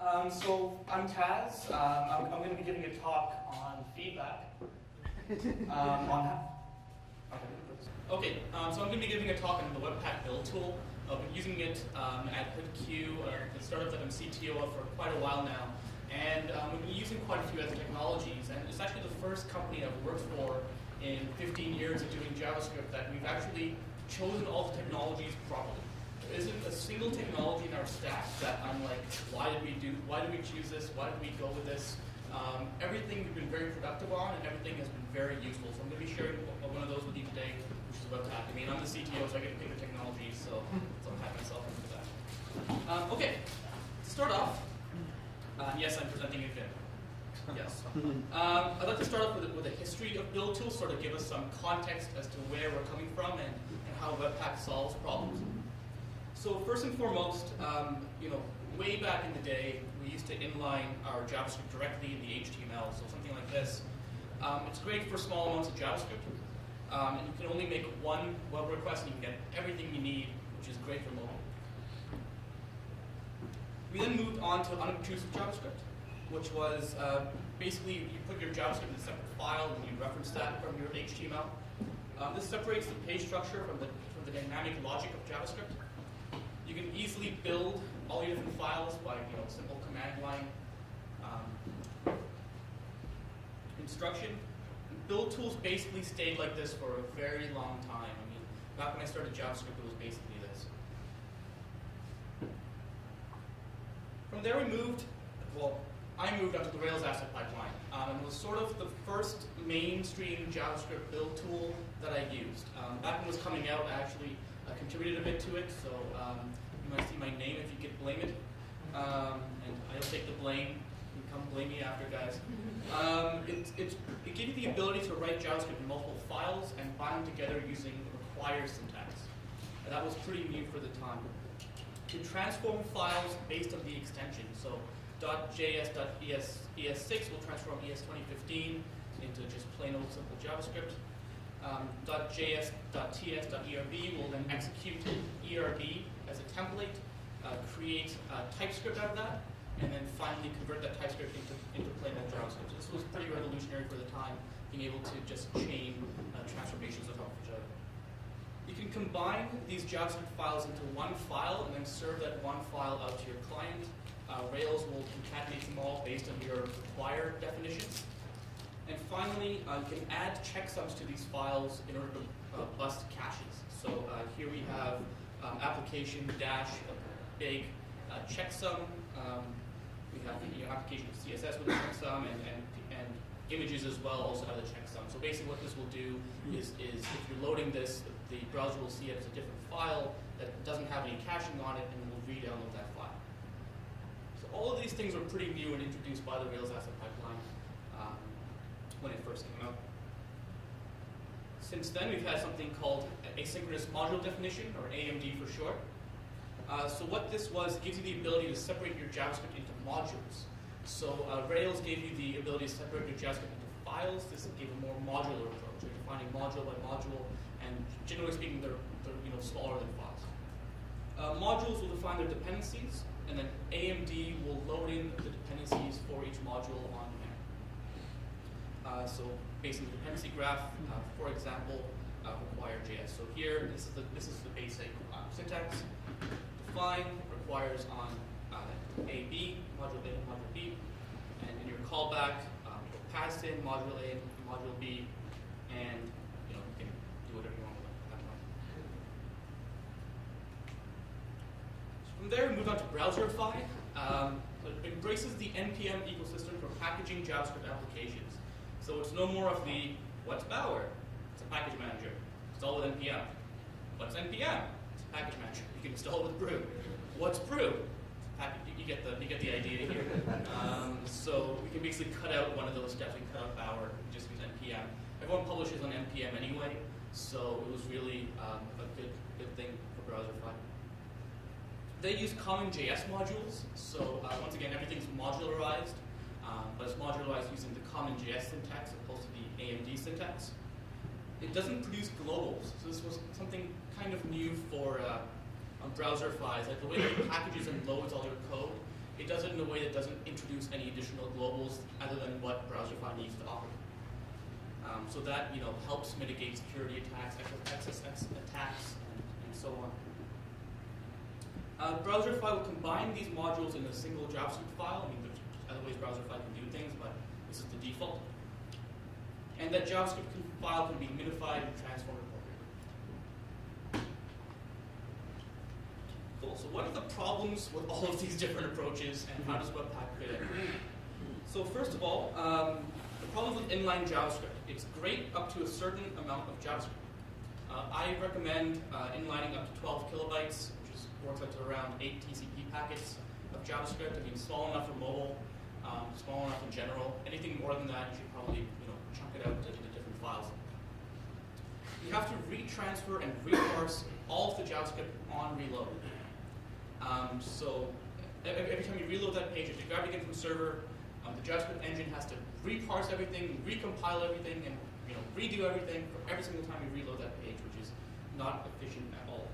So I'm Taz. I'm going to be giving a talk on feedback. Okay, so I'm going to be giving a talk on the WebPack build tool. I've been using it at HoodQ, the startup that I'm CTO of for quite a while now. And we've been using quite a few other technologies. And it's actually the first company I've worked for in 15 years of doing JavaScript that we've actually chosen all the technologies properly. There isn't a single technology in our stack that I'm like, why did we choose this? Why did we go with this? Everything we've been very productive on, and everything has been very useful. So I'm going to be sharing one of those with you today, which is WebPack. I mean, I'm the CTO, so I get to pick the technologies, so I'll pack myself into that. Okay, to start off, yes, I'm presenting again. Yes. I'd like to start off with a history of build tools, sort of give us some context as to where we're coming from and how WebPack solves problems. So first and foremost, way back in the day, we used to inline our JavaScript directly in the HTML, so something like this. It's great for small amounts of JavaScript. And you can only make one web request and you can get everything you need, which is great for mobile. We then moved on to unobtrusive JavaScript, which was basically you put your JavaScript in a separate file and you reference that from your HTML. This separates the page structure from the dynamic logic of JavaScript. You can easily build all your different files by simple command line instruction. Build tools basically stayed like this for a very long time. I mean, back when I started JavaScript, it was basically this. From there, I moved onto the Rails asset pipeline, and it was sort of the first mainstream JavaScript build tool that I used. Back when it was coming out, I actually contributed a bit to it, so you might see my name if you could blame it, and I'll take the blame. You can come blame me after, guys. It gave you the ability to write JavaScript in multiple files and bind them together using require syntax. And that was pretty new for the time. To transform files based on the extension, so .js.es6 will transform ES2015 into just plain old simple JavaScript. .js.ts.erb will then execute ERB as a template, create TypeScript out of that, and then finally convert that TypeScript into plain old JavaScript. So this was pretty revolutionary for the time, being able to just chain transformations on top of each other. You can combine these JavaScript files into one file and then serve that one file out to your client. Rails will concatenate them all based on your required definitions. And finally, you can add checksums to these files in order to bust caches. So here we have application dash big checksum. We have the application of CSS with a checksum, and images as well also have the checksum. So basically what this will do is if you're loading this, the browser will see it as a different file that doesn't have any caching on it, and it will re-download that file. So all of these things were pretty new and introduced by the Rails asset pipeline when it first came out. Since then, we've had something called asynchronous module definition, or AMD for short. So what this was, it gives you the ability to separate your JavaScript into modules. So Rails gave you the ability to separate your JavaScript into files. This gave a more modular approach. You're defining module by module, and generally speaking, they're smaller than files. Modules will define their dependencies, and then AMD will load in the dependencies for each module on demand. So based on the dependency graph, for example, require JS. So here, this is the basic syntax. Define requires on AB, module A, module B, and in your callback, you'll pass in module A and module B, and you can do whatever you want with that one. So from there, we move on to Browserify. It embraces the NPM ecosystem for packaging JavaScript applications. So it's no more of the, what's Bower? It's a package manager. It's all with NPM. What's NPM? It's a package manager. You can install it with brew. What's brew? You get the idea here. So we can basically cut out one of those steps. We can cut out Bower. We just use NPM. Everyone publishes on NPM anyway, so it was really a good thing for Browserify. They use common JS modules. So once again, everything's modularized, but it's modularized using the common JS syntax as opposed to the AMD syntax. It doesn't produce globals, so this was something kind of new for on Browserify. Like the way it packages and loads all your code it does it in a way that doesn't introduce any additional globals other than what Browserify needs to offer. So that helps mitigate security attacks, XSS attacks, and so on. Browserify will combine these modules in a single JavaScript file. I mean, there's other ways Browserify can do things, but this is the default. And that JavaScript file can be minified and transformed appropriately. Cool. So what are the problems with all of these different approaches, and how does WebPack fit in? So first of all, the problem with inline JavaScript. It's great up to a certain amount of JavaScript. I recommend inlining up to 12 kilobytes, which works out to around 8 TCP packets of JavaScript. I mean, small enough for mobile, small enough in general. Anything more than that, you should probably chunk it out into different files. You have to retransfer and reparse all of the JavaScript on reload. So every time you reload that page, if you grab it again from the server, the JavaScript engine has to reparse everything, recompile everything, and redo everything for every single time you reload that page, which is not efficient at all.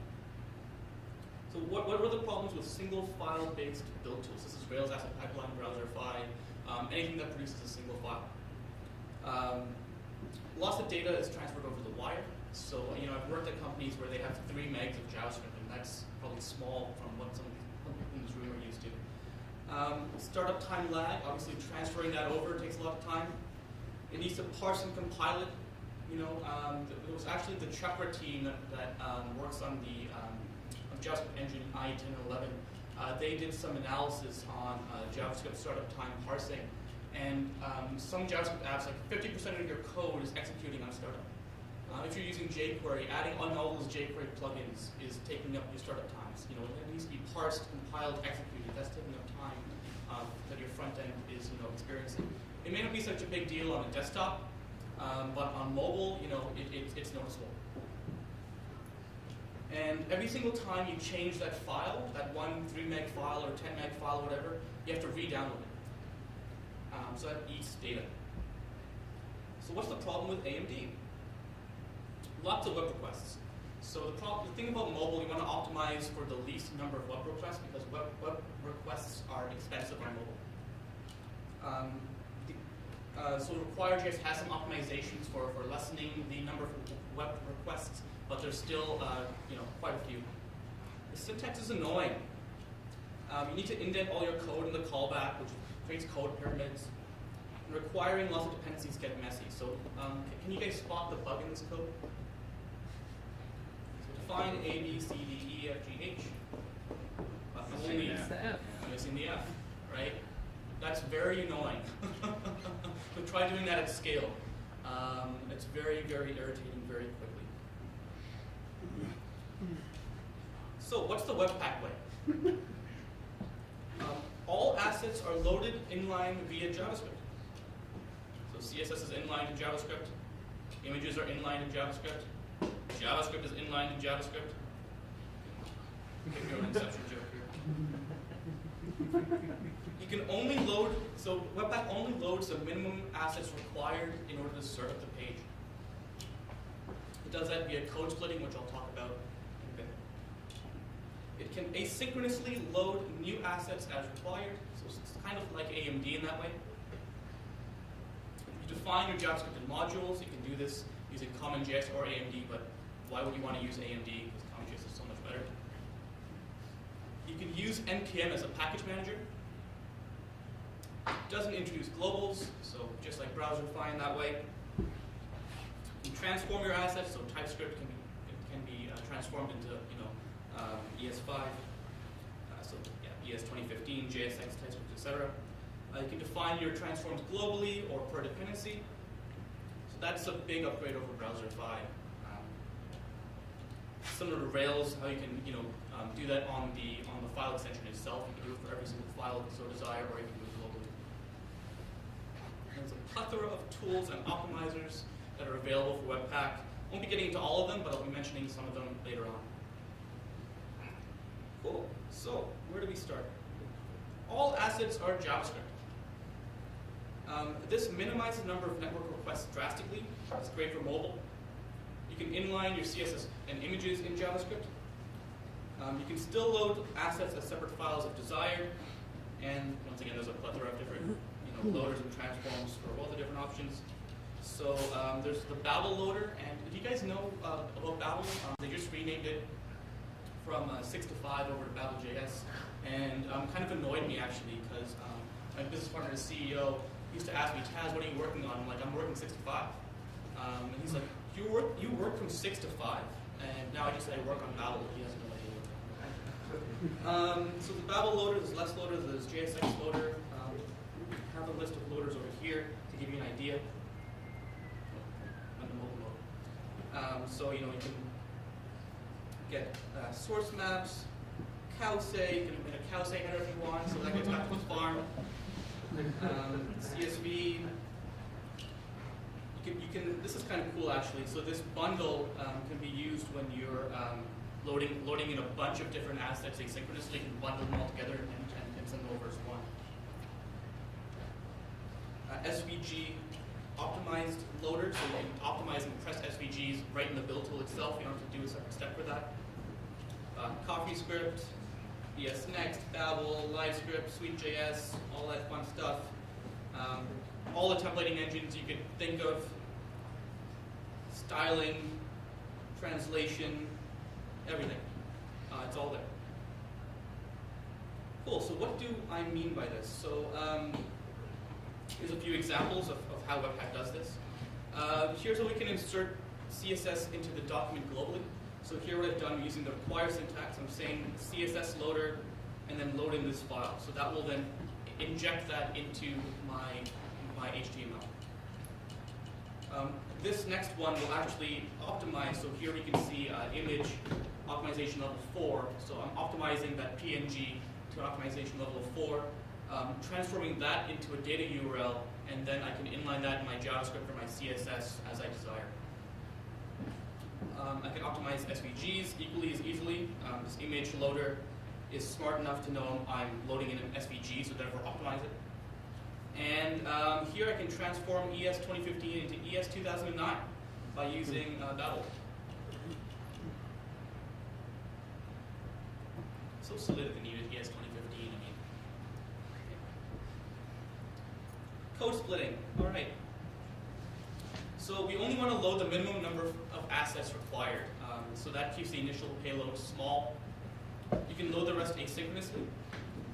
So what are the problems with single file-based build tools? This is Rails Asset Pipeline, Browserify, anything that produces a single file. Lots of data is transferred over the wire. So I've worked at companies where they have 3 megs of JavaScript, and that's probably small from what some people in this room are used to. Startup time lag, obviously transferring that over takes a lot of time. It needs to parse and compile it. It was actually the Chakra team that works on the JavaScript engine i10 and 11. They did some analysis on JavaScript startup time parsing, and some JavaScript apps, like 50% of your code is executing on startup. If you're using jQuery, adding on all those jQuery plugins is taking up your startup times. It needs to be parsed, compiled, executed. That's taking up time that your front end is experiencing. It may not be such a big deal on a desktop, but on mobile, it's noticeable. And every single time you change that file, that 3 meg file or 10 meg file or whatever, you have to re-download it. So that eats data. So what's the problem with AMD? Lots of web requests. So the thing about mobile, you want to optimize for the least number of web requests because web requests are expensive on mobile. So RequireJS has some optimizations for lessening the number of web requests, but there's still quite a few. The syntax is annoying. You need to indent all your code in the callback, which creates code pyramids. And requiring lots of dependencies get messy. So can you guys spot the bug in this code? Define A, B, C, D, E, F, G, H. Missing the F, right? That's very annoying. So try doing that at scale. It's very, very irritating very quickly. So what's the WebPack way? All assets are loaded inline via JavaScript. So CSS is inline in JavaScript. Images are inline in JavaScript. JavaScript is inline in JavaScript. Give your own inception joke here. You can only load, so WebPack only loads the minimum assets required in order to serve the page. It does that via code splitting, which I'll talk about in a bit. It can asynchronously load new assets as required, so it's kind of like AMD in that way. You define your JavaScript in modules. You can do this using CommonJS or AMD, but why would you want to use AMD? Because CommonJS is so much better. You can use NPM as a package manager. It doesn't introduce globals, so just like Browserify in that way. You can transform your assets, so TypeScript can be transformed into ES5, so yeah, ES 2015, JSX, TypeScript, etc. You can define your transforms globally or per dependency. So that's a big upgrade over Browserify. Similar to Rails, how you can do that on the file extension itself. You can do it for every single file if you so desire, or you can do it globally. There's a plethora of tools and optimizers that are available for Webpack. I won't be getting into all of them, but I'll be mentioning some of them later on. Cool. So where do we start? All assets are JavaScript. This minimizes the number of network requests drastically. It's great for mobile. You can inline your CSS and images in JavaScript. You can still load assets as separate files if desired. And once again, there's a plethora of different loaders and transforms for all the different options. So there's the Babel loader, and do you guys know about Babel? They just renamed it from 6 to 5 over to Babel.js, and kind of annoyed me actually, because my business partner, the CEO, used to ask me, Taz, what are you working on? I'm like, I'm working 6 to 5. And he's like, you work from 6 to 5, and now I just say I work on Babel. He has no idea. So the Babel loader, there's less loader, there's JSX loader. I have a list of loaders over here to give you an idea. On the mobile loader. So you can get source maps, Cowsay, you can embed a Cowsay header if you want, so that gets back to the farm. CSV. You can. This is kind of cool actually. So this bundle can be used when you're loading in a bunch of different assets asynchronously. You can bundle them all together and send them over as one. SVG optimized loader, so you can optimize and press SVGs right in the build tool itself. You don't have to do a separate step for that. CoffeeScript, ESNext, Babel, LiveScript, SweetJS, all that fun stuff. All the templating engines you could think of, styling, translation, everything. It's all there. Cool, so what do I mean by this? So here's a few examples of how WebPack does this. Here's how we can insert CSS into the document globally. So here what I've done using the require syntax, I'm saying CSS loader and then load in this file. So that will then inject that into my HTML. This next one will actually optimize. So here we can see image optimization level 4. So I'm optimizing that PNG to an optimization level of 4, transforming that into a data URL, and then I can inline that in my JavaScript or my CSS as I desire. I can optimize SVGs equally as easily. This image loader is smart enough to know I'm loading in an SVG, so therefore optimize it. And here I can transform ES 2015 into ES 2009 by using Babel. So silly that they needed ES 2015. I mean, code splitting. All right. So we only want to load the minimum number of assets required. So that keeps the initial payload small. You can load the rest asynchronously,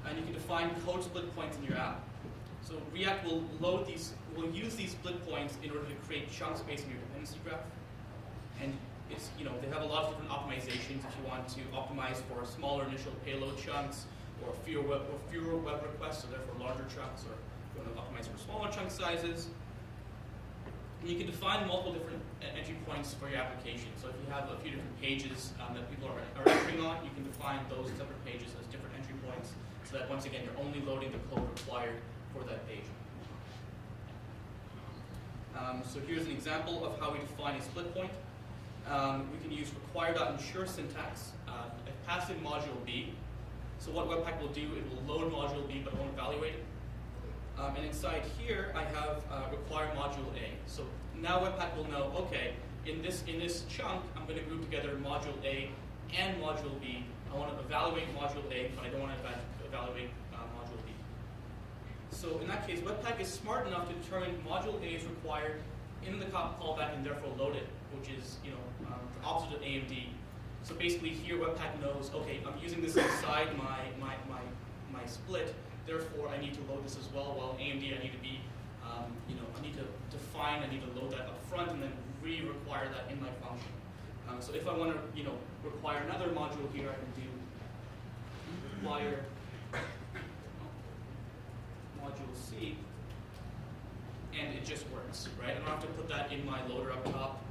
and you can define code split points in your app. So React will use these split points in order to create chunk space in your dependency graph. And it's, they have a lot of different optimizations if you want to optimize for smaller initial payload chunks or fewer web requests, so therefore larger chunks, or you want to optimize for smaller chunk sizes. And you can define multiple different entry points for your application. So if you have a few different pages that people are entering on, you can define those separate pages as different entry points, so that once again, you're only loading the code required for that page. So here's an example of how we define a split point. We can use require.ensure syntax. I pass in module B. So what Webpack will do, it will load module B, but it won't evaluate it. And inside here, I have require module A. So now Webpack will know, okay, in this chunk, I'm going to group together module A and module B. I want to evaluate module A, but I don't want to evaluate module B. So in that case, Webpack is smart enough to determine module A is required in the callback and therefore load it, which is the opposite of AMD. So basically here, Webpack knows, okay, I'm using this inside my split. Therefore, I need to load this as well. While AMD, I need to be, I need to define, I need to load that up front and then re-require that in my function. So if I want to, require another module here, I can do require module C, and it just works, right? I don't have to put that in my loader up top.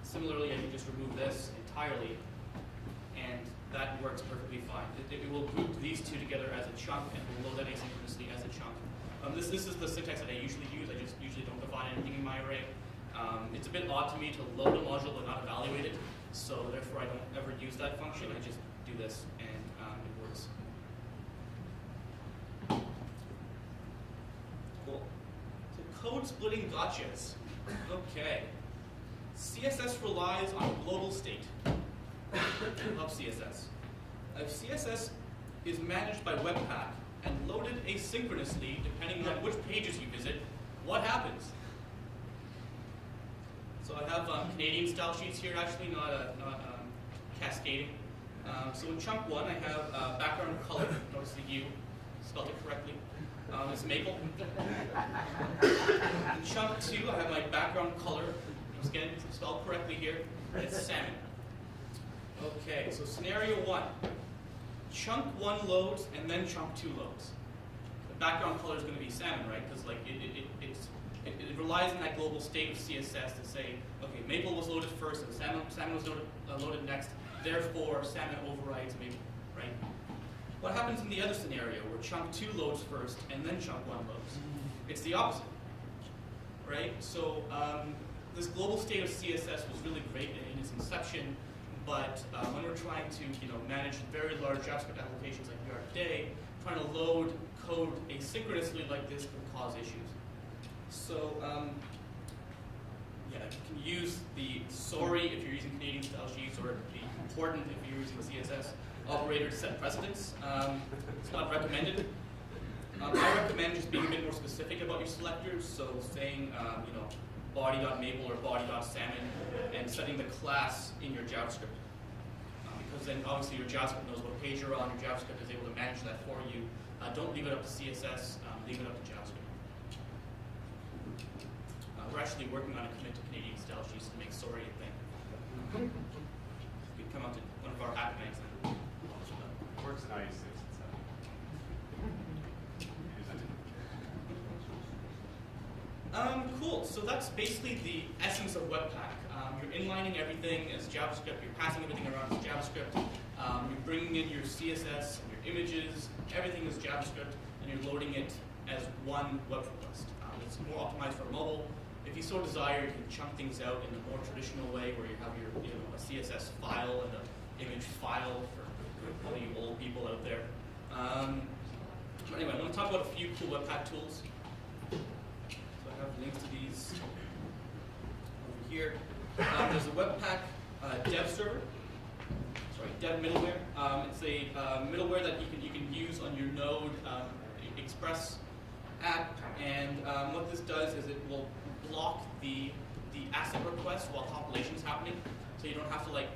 Similarly, I can just remove this entirely, and that works perfectly fine. It will group these two together as a chunk and will load that asynchronously as a chunk. This is the syntax that I usually use. I just usually don't define anything in my array. It's a bit odd to me to load a module but not evaluate it, so therefore I don't ever use that function. I just do this and it works. Cool. So code splitting gotchas. Okay. CSS relies on global state. I love CSS. If CSS is managed by WebPack, and loaded asynchronously, depending on which pages you visit, what happens? So I have Canadian style sheets here, actually, not cascading. So in chunk 1, I have background color. Notice the U, spelled it correctly. It's maple. In chunk 2, I have my background color. Again, spelled correctly here. It's salmon. Okay, so scenario 1. Chunk 1 loads, and then chunk 2 loads. The background color is going to be salmon, right? Because like it relies on that global state of CSS to say, okay, maple was loaded first, and salmon was loaded next. Therefore, salmon overrides maple, right? What happens in the other scenario where chunk 2 loads first and then chunk 1 loads? It's the opposite, right? So this global state of CSS was really great in its inception, but when we're trying to manage very large JavaScript applications like we are today, trying to load code asynchronously like this can cause issues. So yeah, you can use the sorry if you're using Canadian style sheets, or the important if you're using CSS operator to set precedents. It's not recommended. I recommend just being a bit more specific about your selectors, so saying body.maple or body.salmon, and setting the class in your JavaScript. Because then obviously your JavaScript knows what page you're on, your JavaScript is able to manage that for you. Don't leave it up to CSS, leave it up to JavaScript. We're actually working on a commit to Canadian style sheets to make sorry a thing. We can come up to one of our hack nights and works in IE6 and 7. Cool. So that's basically the essence of Webpack. You're inlining everything as JavaScript. You're passing everything around as JavaScript. You're bringing in your CSS and your images. Everything is JavaScript, and you're loading it as one web request. It's more optimized for mobile. If you so desire, you can chunk things out in a more traditional way, where you have your a CSS file and an image file for all you old people out there. But anyway, I'm going to talk about a few cool Webpack tools. So I have links to these over here. There's a Webpack dev server. Sorry, dev middleware. It's a middleware that you can use on your Node Express app, and what this does is it will block the asset request while compilation is happening, so you don't have to like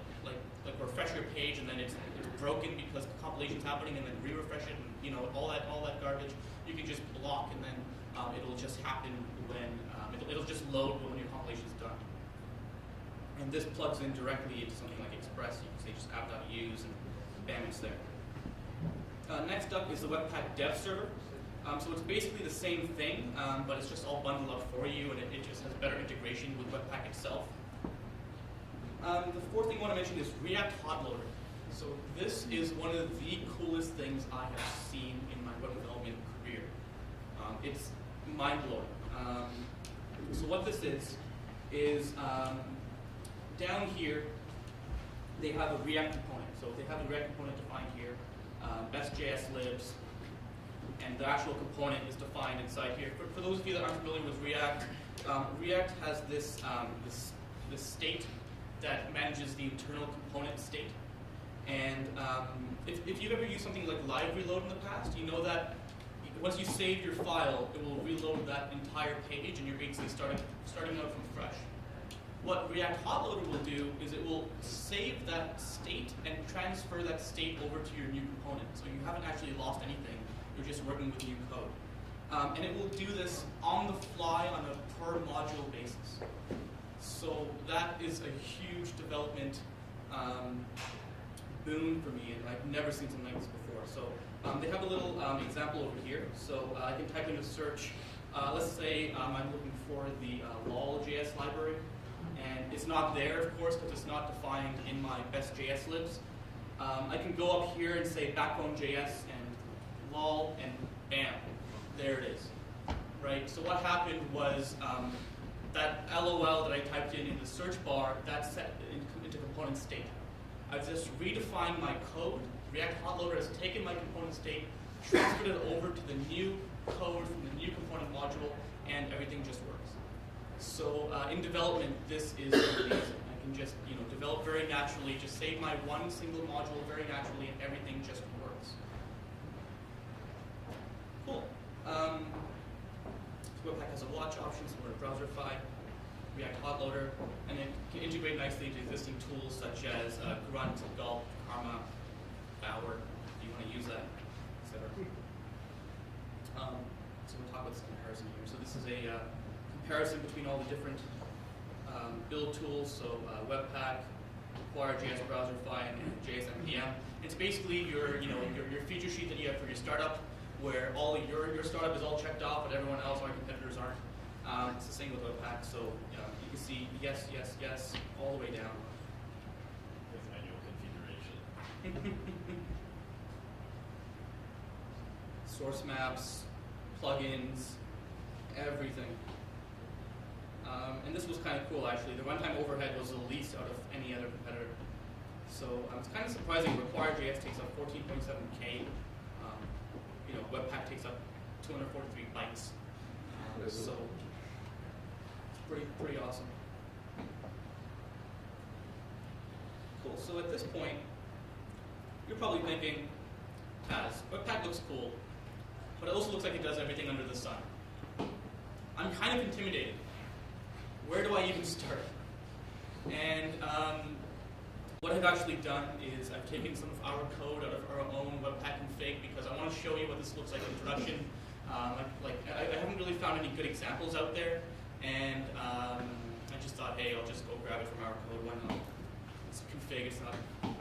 refresh your page and then it's broken because the compilation is happening, and then re-refresh it, and all that garbage. You can just block, and then it'll just happen when it'll just load when your compilation is done. And this plugs in directly into something like Express. You can say just app.use, and bam, it's there. Next up is the Webpack dev server. So it's basically the same thing, but it's just all bundled up for you, and it just has better integration with Webpack itself. The fourth thing I want to mention is React Hot Loader. So this is one of the coolest things I have seen in my web development career. It's mind-blowing. So what this is down here, they have a React component. So they have a React component defined here, best.js libs, and the actual component is defined inside here. For those of you that aren't familiar with React, React has this state that manages the internal component state. And if you've ever used something like live reload in the past, you know that once you save your file, it will reload that entire page, and you're basically starting out from fresh. What React Hot Loader will do is it will save that state and transfer that state over to your new component. So you haven't actually lost anything. You're just working with new code. And it will do this on the fly on a per module basis. So that is a huge development boon for me, and I've never seen something like this before. So they have a little example over here. So I can type in a search. Let's say I'm looking for the lol.js library, and it's not there, of course, because it's not defined in my best.js libs. I can go up here and say backbone.js and lol, and bam, there it is. Right. So what happened was that LOL that I typed in the search bar, that set into component state. I've just redefined my code. React Hot Loader has taken my component state, transferred it over to the new code from the new component module, and everything just works. So in development, this is amazing. I can just develop very naturally, just save my one single module very naturally, and everything just works. touch options for Browserify, React Hot Loader, and it can integrate nicely into existing tools such as Grunt, Gulp, Karma, Bower, if you want to use that, etc. So we'll talk about this comparison here. So this is a comparison between all the different build tools, so WebPack, JS Browserify, and JS NPM. It's basically your feature sheet that you have for your startup, where all your startup is all checked off, but everyone else, our competitors aren't. It's the same with WebPack, so you can see yes, yes, yes, all the way down. With manual configuration. Source maps, plugins, everything. And this was kind of cool, actually. The runtime overhead was the least out of any other competitor. So it's kind of surprising. Require.js takes up 14.7K. Webpack takes up 243 bytes. So it's pretty awesome. Cool. So at this point, you're probably thinking, Taz, Webpack looks cool, but it also looks like it does everything under the sun. I'm kind of intimidated. Where do I even start? And what I've actually done is I've taken some of our code out of our own Webpack config because I want to show you what this looks like in production. I haven't really found any good examples out there, and I just thought, hey, I'll just go grab it from our code. Why not? It's a config, it's not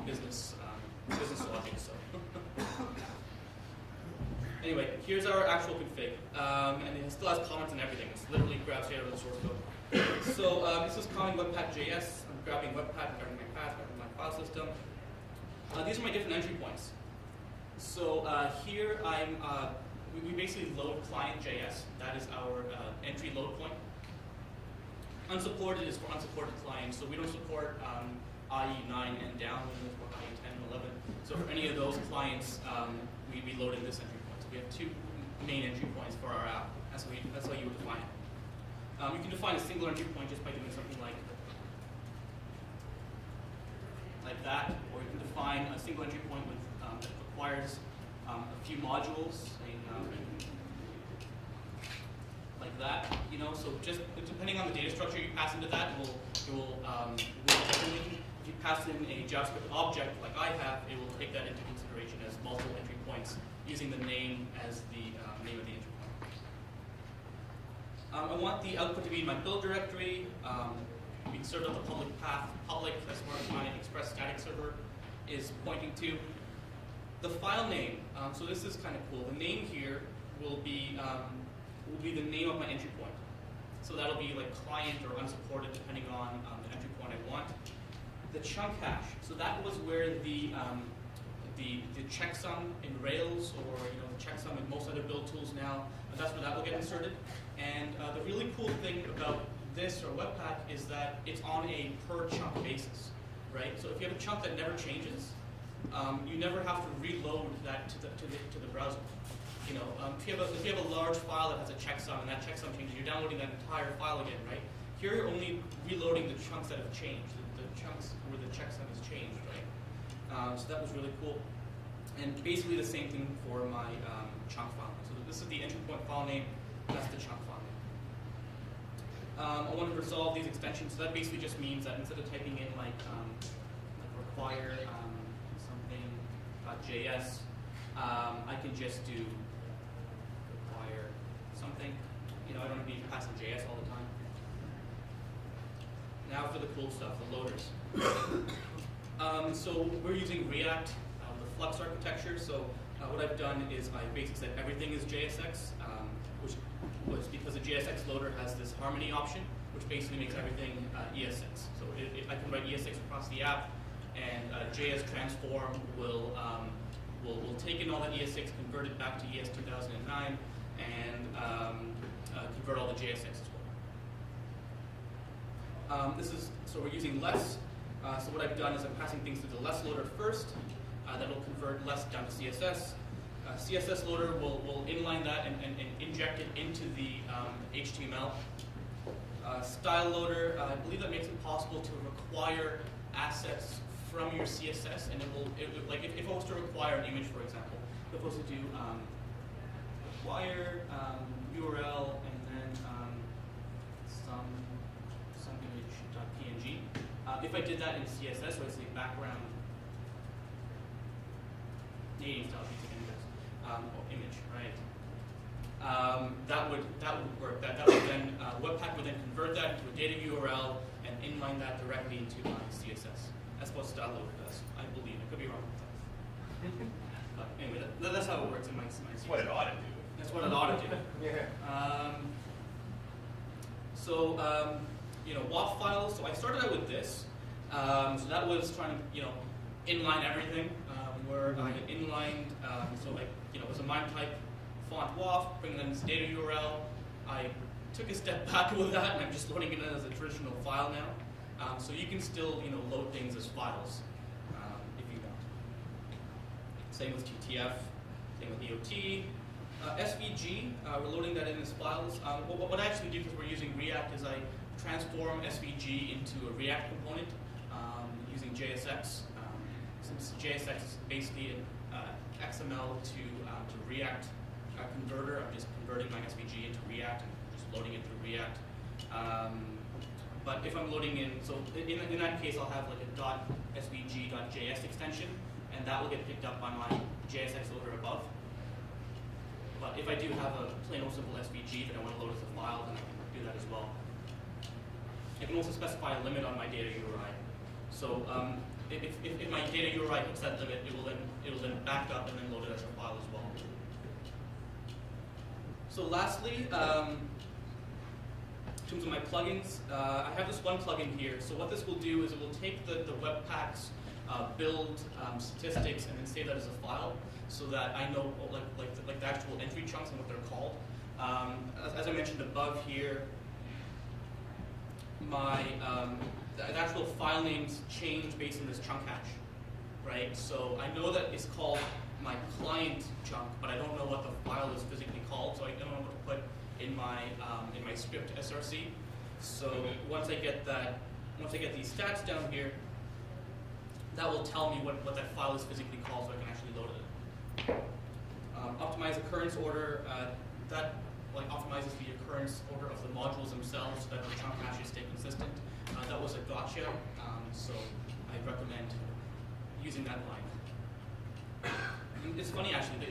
business logic. So anyway, here's our actual config, and it still has comments and everything. It's literally grabs straight out of the source code. So this is calling Webpack.js. I'm grabbing Webpack, grabbing my path, grabbing my file system. These are my different entry points. So here we basically load client.js. That is our entry load point. Unsupported is for unsupported clients. So we don't support IE 9 and down. We don't support IE 10 and 11. So for any of those clients, we load in this entry point. So we have two main entry points for our app. That's how you would define it. You can define a single entry point just by doing something like that, or you can define a single entry point with, that requires a few modules, like that. So just depending on the data structure you pass into that, it will work differently. If you pass in a JavaScript object like I have, it will take that into consideration as multiple entry points, using the name as the name of the entry point. I want the output to be in my build directory. Being served on the public path. Public, that's where my Express static server is pointing to. The file name. So this is kind of cool. The name here will be the name of my entry point. So that'll be like client or unsupported, depending on the entry point I want. The chunk hash. So that was where the checksum in Rails, or the checksum in most other build tools now. That's where that will get inserted. And the really cool thing about this or Webpack is that it's on a per chunk basis, right? So if you have a chunk that never changes, you never have to reload that to the browser. If you have a large file that has a checksum and that checksum changes, you're downloading that entire file again, right? Here you're only reloading the chunks that have changed, the chunks where the checksum has changed, right? So that was really cool. And basically the same thing for my chunk file. So this is the entry point file name. That's the chunk file name. I want to resolve these extensions. So that basically just means that instead of typing in require something.js, I can just do require something. I don't need to pass in JS all the time. Now for the cool stuff, the loaders. So we're using React, the Flux architecture. So what I've done is I basically said everything is JSX, which was because the JSX loader has this Harmony option, which basically makes everything ES6. So I can write ES6 across the app, and JS Transform will take in all that ES6, convert it back to ES 2009, and convert all the JSX as well. So we're using less. So what I've done is I'm passing things to the less loader first. That'll convert less down to CSS. CSS loader will inline that and inject it into the HTML. Style loader, I believe that makes it possible to require assets from your CSS, and if I was to require an image, for example, if I was to do require URL and then some image.png. If I did that in CSS, so I say background native style image, right? That would work. That would then Webpack would then convert that into a data URL and inline that directly into my CSS. That's what style loader does, I believe. I could be wrong with that. But anyway, that's how it works in my CSS. That's what it ought to do. That's what it ought to do. Yeah. WAF files. So I started out with this. So that was trying to, inline everything. Where I inlined, it was a MIME type font WAF, bringing in this data URL. I took a step back with that, and I'm just loading it in as a traditional file now. So you can still, load things as files if you want. Same with TTF, same with EOT. SVG, we're loading that in as files. What I actually do, because we're using React, is I transform SVG into a React component using JSX. Since JSX is basically an XML to React converter, I'm just converting my SVG into React and just loading it through React. But if I'm loading in, so in that case, I'll have like a .svg.js extension, and that will get picked up by my JSX loader above. But if I do have a plain old simple SVG that I want to load as a file, then I can do that as well. I can also specify a limit on my data URI. So if my data URI hits that limit, it will then back up and then load it as a file as well. So lastly, in terms of my plugins, I have this one plugin here. So what this will do is it will take the Webpack's build statistics and then save that as a file, so that I know like the actual entry chunks and what they're called. As I mentioned above here, my the actual file names change based on this chunk hash, right? So I know that it's called my client chunk, but I don't know what the file is physically called, so I don't know what to put in my script src. So once I get these stats down here, that will tell me what that file is physically called, so I can actually load it. Optimize occurrence order. That optimizes the occurrence order of the modules themselves, so that the chunk hashes stay consistent. That was a gotcha, so I recommend using that line. It's funny actually.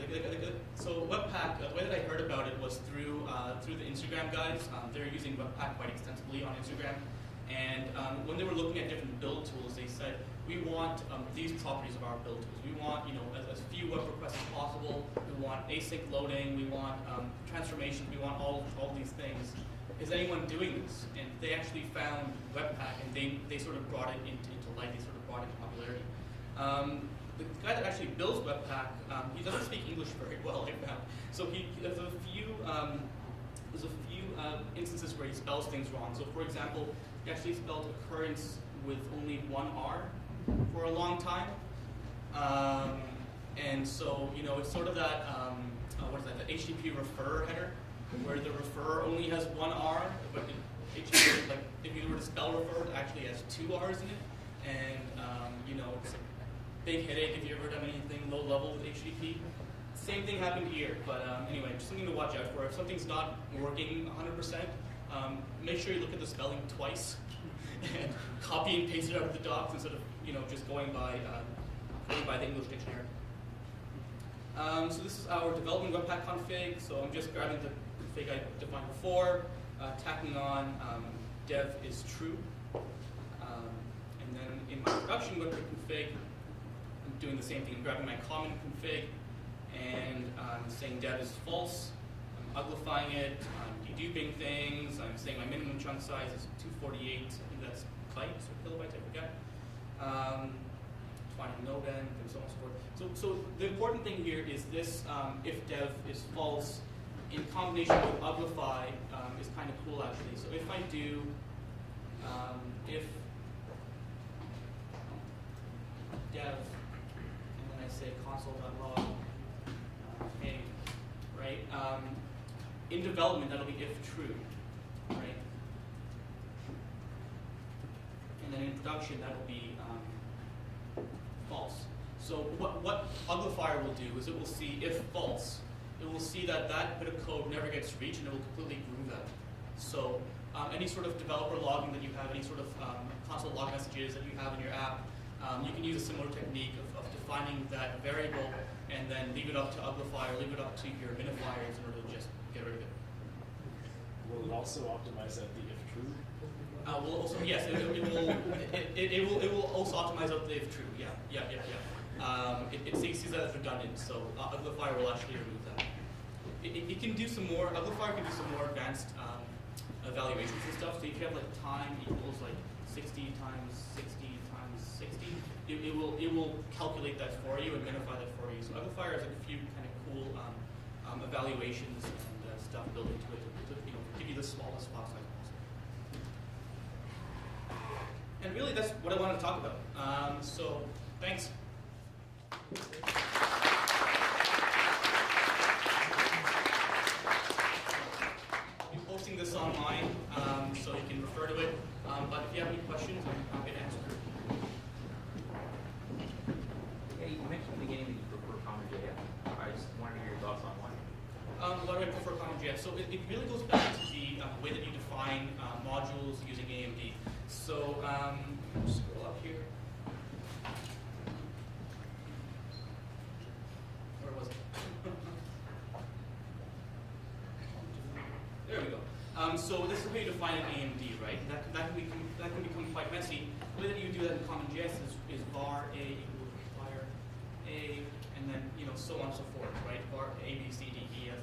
So Webpack, the way that I heard about it was through the Instagram guys. They're using Webpack quite extensively on Instagram, and when they were looking at different build tools, they said we want these properties of our build tools. We want as few web requests as possible. We want async loading. We want transformations. We want all these things. Is anyone doing this? And they actually found Webpack, and they sort of brought it into light. They sort of brought it into popularity. The guy that actually builds Webpack, he doesn't speak English very well, I found. So there's a few instances where he spells things wrong. So for example, he actually spelled occurrence with only one R for a long time. And so it's sort of that the HTTP referrer header, where the referrer only has one R, but HTTP, if you were to spell referrer, it actually has two R's in it, and it's a big headache if you ever done anything low level with HTTP. Same thing happened here, but anyway, just something to watch out for. If something's not working 100%, make sure you look at the spelling twice and copy and paste it out of the docs instead of just going by the English dictionary. So this is our development Webpack config. So I'm just grabbing the config I defined before, tacking on dev is true, and then in my production Webpack config, I'm doing the same thing. I'm grabbing my common config and I'm saying dev is false. I'm uglifying it. I'm deduping things. I'm saying my minimum chunk size is 248. I think that's bytes or kilobytes. I forget. Defining node end and so on and so forth. So the important thing here is this: if dev is false, in combination with uglify, is kind of cool actually. So if I do if dev, and then I say console.log, hey, right? In development, that'll be if true, right? And then in production, that'll be false. So what uglifier will do is it will see if false. It will see that bit of code never gets reached, and it will completely remove that. So any sort of developer logging that you have, any sort of console log messages that you have in your app, you can use a similar technique of defining that variable and then leave it up to Uglify or leave it up to your minifiers in order to just get rid of it. Will it also optimize at the if true? Will also, yes, it will also optimize out the if true. Yeah. It sees that as redundant, so Uglify will actually remove that. It can do some more. Uglify can do some more advanced evaluations and stuff. So if you have like time equals like 60 times 60 times 60, it will calculate that for you and minify that for you. So Uglify has like a few kind of cool evaluations and stuff built into it to give you the smallest file size possible. And really, that's what I wanted to talk about. So thanks. Posting this online, so you can refer to it. But if you have any questions, I'm happy to answer. Yeah, you mentioned in the beginning that you prefer CommonJS. I just wanted to hear your thoughts on why. Why do I prefer CommonJS? So it really goes back to the way that you define modules using AMD. So scroll up here. Where was it? There we go. So this is how you define an AMD, right? That can become quite messy. The way that you do that in CommonJS is var a equals var a, and then so on and so forth, right? Var a b c d e f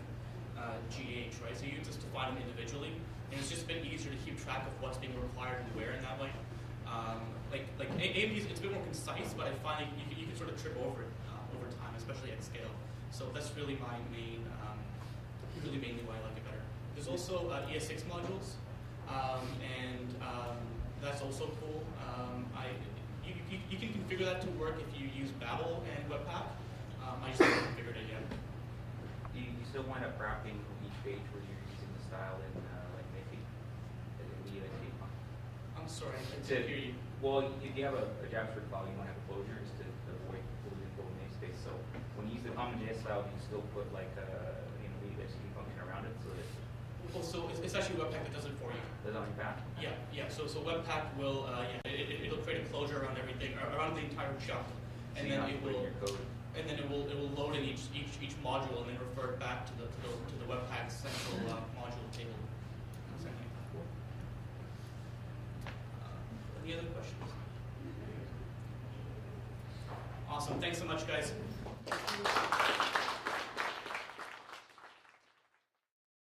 g h, right? So you just define them individually, and it's just a bit easier to keep track of what's being required and where in that way. Like AMD, it's a bit more concise, but I find you can sort of trip over it over time, especially at scale. So that's really my main, mainly why I like it better. There's also ES6 modules, and that's also cool. You can configure that to work if you use Babel and WebPack. I just haven't configured it yet. Do you still wind up wrapping each page where you're using the style in like Miffy? I'm sorry, I didn't hear you. Well, if you have a JavaScript file, you want to have closures to avoid closing full namespace. So when you use the CommonJS style, you still put like the execute function around it so that. Well, so it's actually WebPack that does it for you. Does it on your path? Yeah. So WebPack will it'll create a closure around everything, around the entire chunk, and then it will your code. And then it will load in each module and then refer it back to the WebPack central module table. Any other questions? Awesome. Thanks so much, guys.